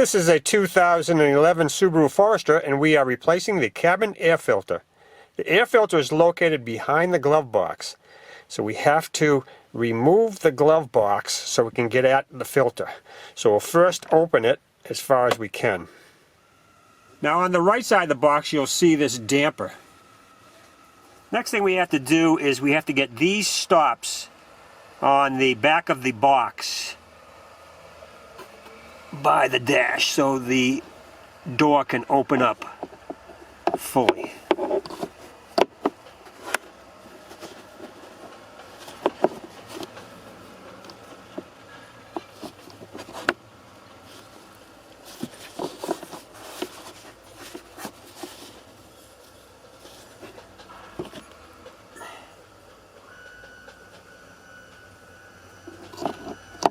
This is a 2011 Subaru Forester, and we are replacing the cabin air filter. The air filter is located behind the glove box, so we have to remove the glove box so we can get at the filter. So we'll first open it as far as we can. Now on the right side of the box you'll see this damper. Next thing we have to do is we have to get these stops on the back of the box by the dash so the door can open up fully.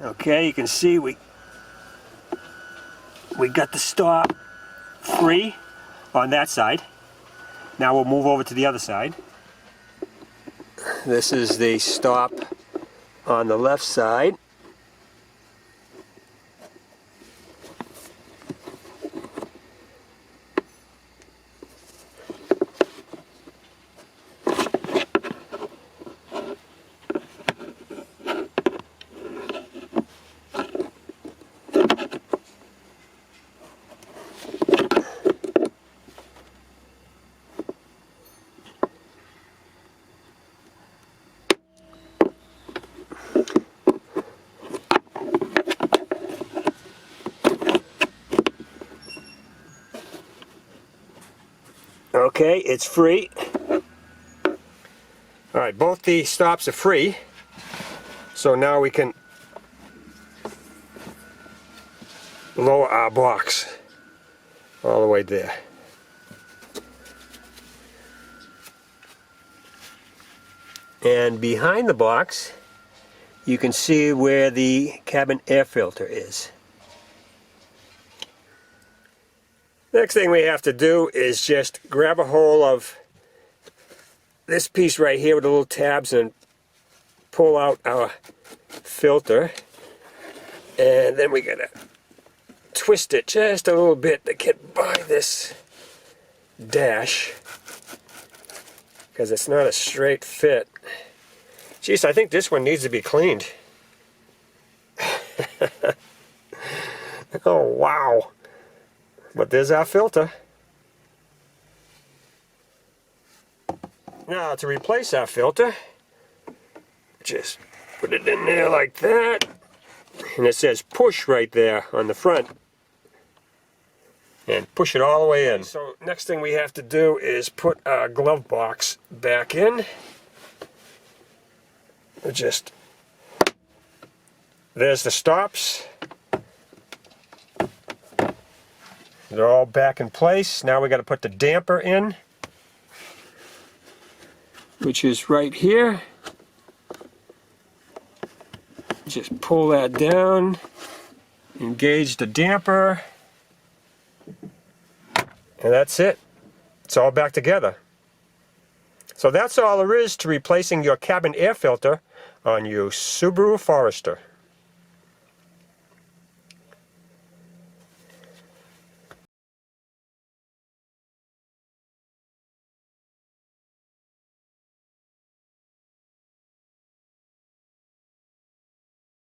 Okay, you can see we got the stop free on that side. Now we'll move over to the other side. This is the stop on the left side. Okay, it's free. Alright, both the stops are free. So now we can lower our box all the way there. And behind the box, you can see where the cabin air filter is. Next thing we have to do is just grab a hold of this piece right here with the little tabs and pull out our filter. And then we gotta twist it just a little bit to get by this dash, because it's not a straight fit. Jeez, I think this one needs to be cleaned. Oh wow. But there's our filter. Now to replace our filter, just put it in there like that. And it says push right there on the front. And push it all the way in. So next thing we have to do is put our glove box back in. There's the stops. They're all back in place. Now we got to put the damper in, which is right here. Just pull that down, engage the damper, and that's it. It's all back together. So that's all there is to replacing your cabin air filter on your Subaru Forester.